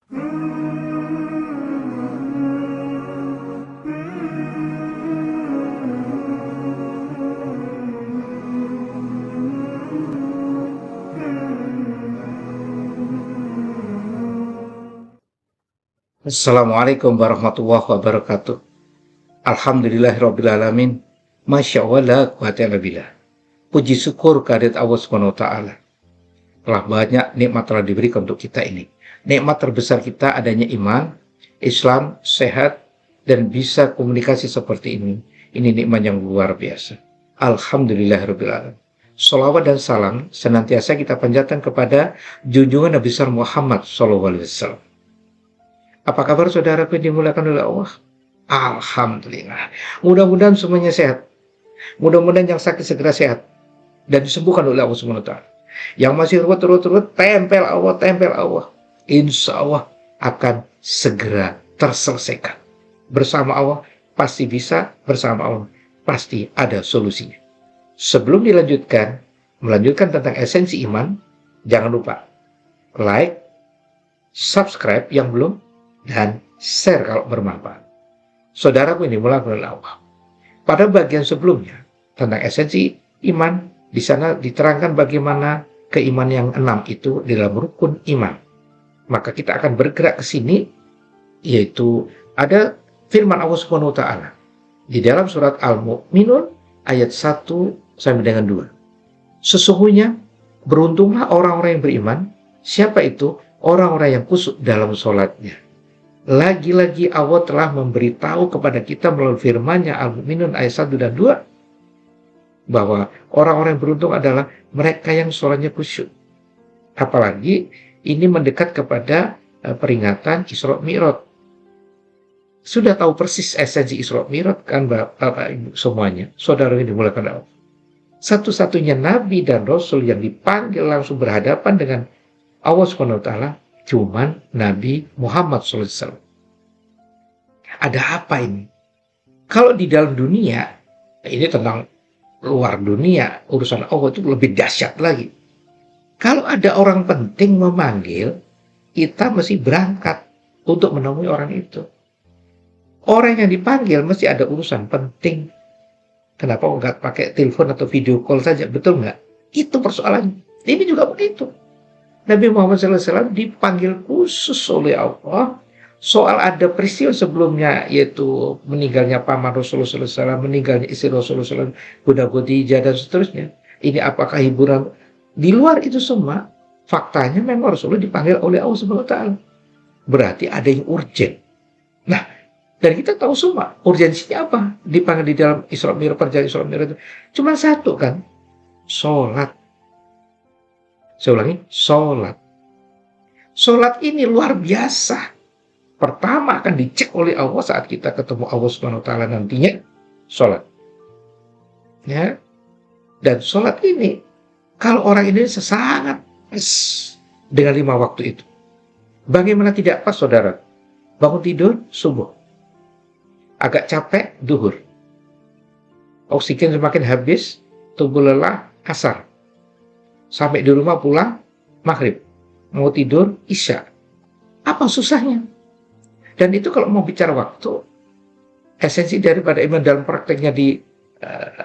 Assalamualaikum warahmatullahi wabarakatuh. Alhamdulillahirrabbilalamin. Masya Allah la quwata illa billah. Puji syukur kehadirat Allah Subhanahu wa Ta'ala. Telah banyak nikmat telah diberikan untuk kita ini. Nikmat terbesar kita adanya iman, Islam, sehat, dan bisa komunikasi seperti ini. Ini nikmat yang luar biasa. Alhamdulillahirrabbilalamin. Salawat dan salam senantiasa kita panjatkan kepada junjungan Nabi besar Muhammad SAW. Apa kabar saudara yang dimuliakan oleh Allah? Alhamdulillah. Mudah-mudahan semuanya sehat. Mudah-mudahan yang sakit segera sehat dan disembuhkan oleh Allah Subhanahu wa Ta'ala. Yang masih ruwet, tempel Allah. Insya Allah akan segera terselesaikan. Bersama Allah pasti bisa, bersama Allah pasti ada solusinya. Sebelum melanjutkan tentang esensi iman, jangan lupa like, subscribe yang belum, dan share kalau bermanfaat. Saudaraku ini mulai Allah. Pada bagian sebelumnya tentang esensi iman, di sana diterangkan bagaimana keimanan yang 6 itu di dalam rukun iman. Maka kita akan bergerak ke sini, yaitu ada firman Allah Subhanahu wa Ta'ala di dalam surat Al-Mu'minun ayat 1 sampai dengan 2. Sesungguhnya beruntunglah orang-orang yang beriman. Siapa itu? Orang-orang yang khusyuk dalam sholatnya. Lagi-lagi Allah telah memberitahu kepada kita melalui firman-Nya Al-Mu'minun ayat 1 dan 2 bahwa orang-orang yang beruntung adalah mereka yang sholatnya khusyuk. Apalagi ini mendekat kepada peringatan Isra Mi'raj. Sudah tahu persis esensi Isra Mi'raj kan Bapak Ibu semuanya, saudara yang dimuliakan Allah. Satu-satunya nabi dan rasul yang dipanggil langsung berhadapan dengan Allah Subhanahu wa Ta'ala cuman Nabi Muhammad SAW. Ada apa ini? Kalau di dalam dunia, ini tentang luar dunia, urusan Allah itu lebih dahsyat lagi. Kalau ada orang penting memanggil, kita mesti berangkat untuk menemui orang itu. Orang yang dipanggil mesti ada urusan penting. Kenapa nggak pakai telepon atau video call saja? Betul nggak? Itu persoalannya. Ini juga begitu. Nabi Muhammad SAW dipanggil khusus oleh Allah soal ada peristiwa sebelumnya, yaitu meninggalnya paman Rasulullah SAW, meninggalnya istri Rasulullah SAW, Bunda Khadijah dan seterusnya. Ini apakah hiburan? Di luar itu semua, faktanya memang Rasulullah dipanggil oleh Allah Subhanahu wa Ta'ala. Berarti ada yang urgent. Nah, dan kita tahu semua urgensinya apa? Dipanggil di dalam Isra Mi'raj, perjalanan Isra Mi'raj itu cuma satu kan? Sholat. Saya ulangi, sholat. Sholat ini luar biasa. Pertama akan dicek oleh Allah saat kita ketemu Allah Subhanahu wa Ta'ala nantinya, sholat. Ya. Dan sholat ini, kalau orang Indonesia sangat pas dengan 5 waktu itu. Bagaimana tidak pas, saudara? Bangun tidur, subuh. Agak capek, duhur. Oksigen semakin habis, tubuh lelah, asar. Sampai di rumah pulang, maghrib. Mau tidur, isya. Apa susahnya? Dan itu kalau mau bicara waktu, esensi daripada iman dalam prakteknya di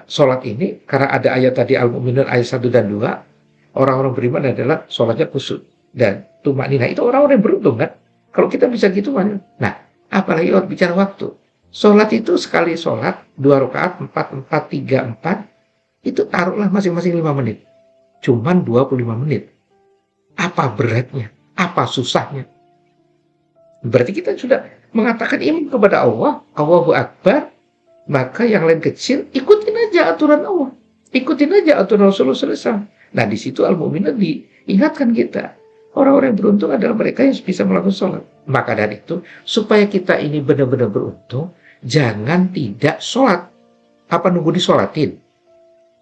sholat ini, karena ada ayat tadi Al-Mu'minun ayat 1 dan 2, orang-orang beriman adalah sholatnya khusyuk dan tumakninah. Itu orang-orang yang beruntung kan? Kalau kita bisa gitu, nah, apalagi kalau bicara waktu. Sholat itu sekali sholat, 2 rakaat, 4, 3, 4, itu taruhlah masing-masing 5 menit. Cuman 25 menit. Apa beratnya? Apa susahnya? Berarti kita sudah mengatakan iman kepada Allah, Allahu Akbar, maka yang lain kecil, ikutin aja aturan Allah. Ikutin aja aturan Rasulullah SAW. Nah, di situ Al-Mu'minun diingatkan kita. Orang-orang yang beruntung adalah mereka yang bisa melakukan sholat. Maka dari itu, supaya kita ini benar-benar beruntung, jangan tidak sholat. Apa nunggu disolatin?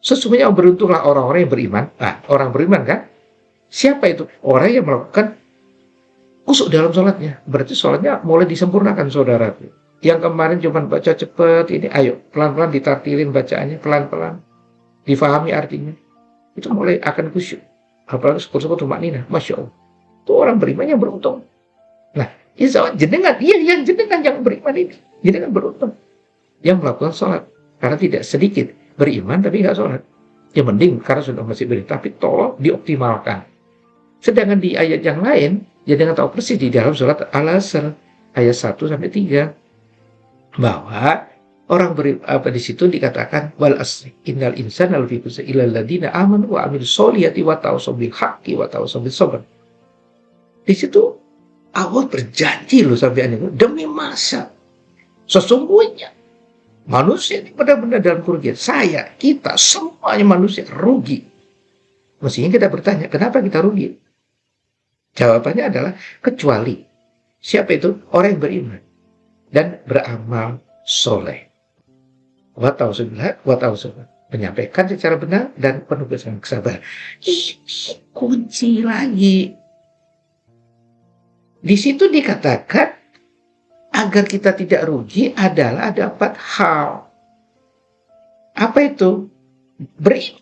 Sesungguhnya beruntunglah orang-orang yang beriman. Orang beriman kan? Siapa itu? Orang yang melakukan khusyuk dalam sholatnya. Berarti sholatnya mulai disempurnakan, saudara. Yang kemarin cuma baca cepat, ini ayo pelan-pelan ditartilin bacaannya, pelan-pelan. Difahami artinya. Itu mulai akan khusyuk. Apalagi syukur-syukur tumakninah. Masya Allah. Itu orang beriman yang beruntung. Nah, insya Allah jenengan, iya yang jenengan yang beriman ini, jenengan beruntung yang melakukan sholat. Karena tidak sedikit beriman tapi nggak sholat. Ya mending karena sudah masih beriman, tapi tolong dioptimalkan. Sedangkan di ayat yang lain, jenengan tahu persis di dalam surat Al-Asr ayat 1-3 bahwa orang di situ dikatakan wal asri innal insana lafi khusr illa alladziina aamanu wa 'amilus sholihati wa tawassaw bil haqqi wa tawassaw bis sabr. Di situ Allah berjanji loh sampai ini demi masa sesungguhnya manusia ini benar-benar dalam kerugian. Saya, kita, semuanya manusia rugi. Mestinya kita bertanya, kenapa kita rugi? Jawabannya adalah kecuali siapa itu? Orang yang beriman dan beramal soleh. Menyampaikan secara benar dan penuh dengan kesabaran. Ini kunci lagi. Di situ dikatakan agar kita tidak rugi adalah ada 4 hal. Apa itu? Beriman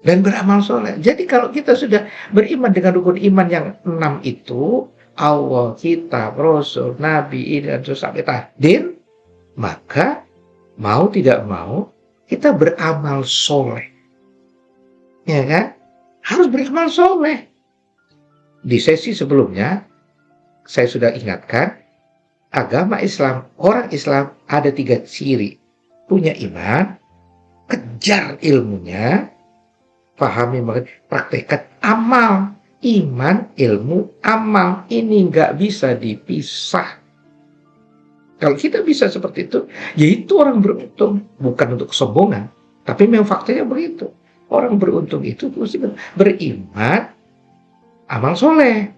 dan beramal soleh. Jadi kalau kita sudah beriman dengan rukun iman yang 6 itu, Allah, kitab, Rasul, Nabi, dan terus sampai takdir, maka mau tidak mau kita beramal soleh. Ya kan? Harus beramal soleh. Di sesi sebelumnya, saya sudah ingatkan, agama Islam, orang Islam ada 3 ciri. Punya iman, kejar ilmunya, pahami, praktekkan amal. Iman, ilmu, amal. Ini nggak bisa dipisah. Kalau kita bisa seperti itu, yaitu orang beruntung. Bukan untuk kesombongan, tapi memang faktanya begitu. Orang beruntung itu beriman, amal soleh.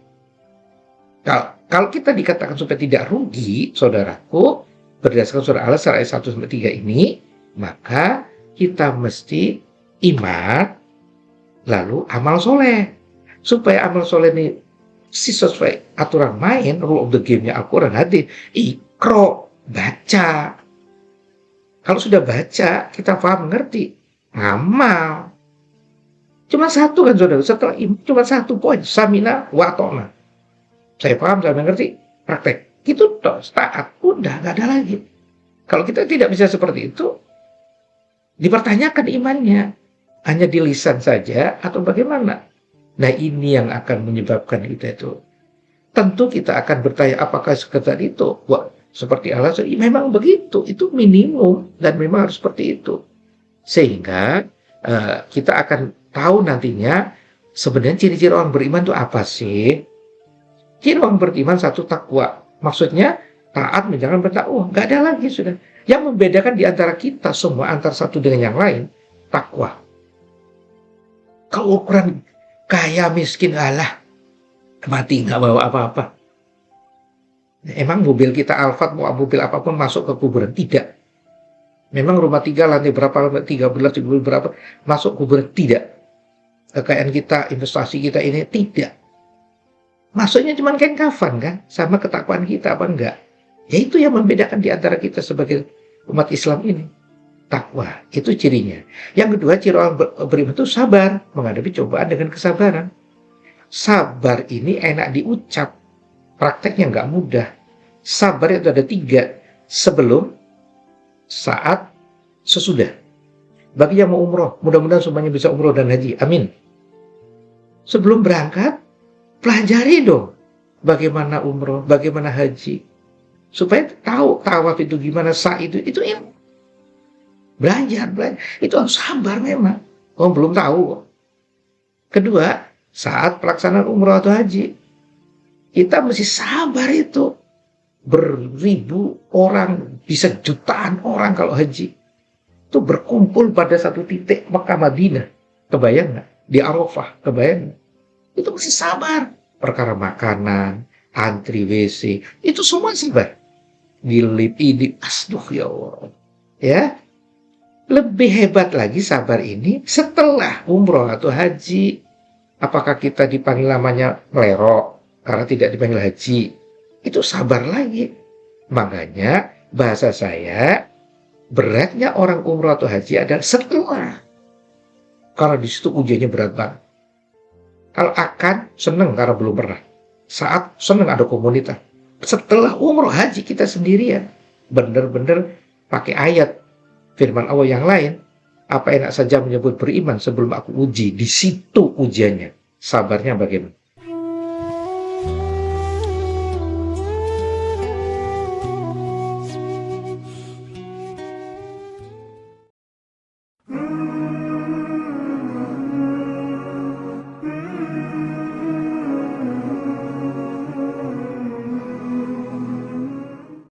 Kalau kita dikatakan supaya tidak rugi, saudaraku, berdasarkan surah Al-Asr ayat 1-3 ini, maka kita mesti iman, lalu amal soleh. Supaya amal soleh ini sesuai aturan main, rule of the game-nya Al-Quran, hadis, ikro, baca. Kalau sudah baca, kita paham, mengerti, ngamal. Cuma satu kan saudara, setelah cuma 1 poin, samina wa ta'na. Saya paham, saya mengerti, praktek. Itu toh, taat, udah gak ada lagi. Kalau kita tidak bisa seperti itu, dipertanyakan imannya. Hanya di lisan saja atau bagaimana? Nah ini yang akan menyebabkan kita itu. Tentu kita akan bertanya apakah sekedar itu. Wah, seperti alasan, memang begitu. Itu minimum dan memang harus seperti itu. Sehingga kita akan tahu nantinya sebenarnya ciri-ciri orang beriman itu apa sih? Ciri orang beriman 1, takwa. Maksudnya taat menjalankan bertakwa. Nggak ada lagi sudah. Yang membedakan di antara kita semua, antara satu dengan yang lain, takwa. Kalau ukuran kaya miskin, alah, mati nggak bawa apa-apa. Emang mobil kita Alphard, mau mobil apapun masuk ke kuburan? Tidak. Memang rumah 3 lantai berapa, 13, 12 berapa, masuk kuburan? Tidak. Kekayaan kita, investasi kita ini, tidak. Masuknya cuma kain kafan kan, sama ketakwaan kita apa enggak. Ya itu yang membedakan di antara kita sebagai umat Islam ini. Takwa, itu cirinya. Yang kedua, ciri orang beriman itu sabar, menghadapi cobaan dengan kesabaran. Sabar ini enak diucap, prakteknya nggak mudah. Sabar itu ada 3, sebelum, saat, sesudah. Bagi yang mau umroh, mudah-mudahan semuanya bisa umroh dan haji, amin. Sebelum berangkat, pelajari dong bagaimana umroh, bagaimana haji, supaya tahu tawaf itu gimana, sa'i itu ilmu. Belajar, itu harus sabar memang. Belum tahu. Kedua, saat pelaksanaan umroh atau haji, kita mesti sabar itu. Beribu orang, bisa jutaan orang kalau haji. Itu berkumpul pada satu titik Mekah Madinah. Kebayang nggak? Di Arafah, kebayang nggak? Itu mesti sabar. Perkara makanan, antri WC, itu semua sabar. Dilip ini, aduh ya Allah. Ya. Lebih hebat lagi sabar ini setelah umroh atau haji. Apakah kita dipanggil namanya melerok karena tidak dipanggil haji? Itu sabar lagi. Makanya bahasa saya, beratnya orang umroh atau haji adalah setelah. Karena di situ ujiannya berat banget. Kalau akan seneng karena belum pernah. Saat seneng ada komunitas. Setelah umroh haji kita sendirian. Bener-bener pakai ayat firman Allah yang lain. Apa enak saja menyebut beriman sebelum aku uji. Di situ ujiannya. Sabarnya bagaimana?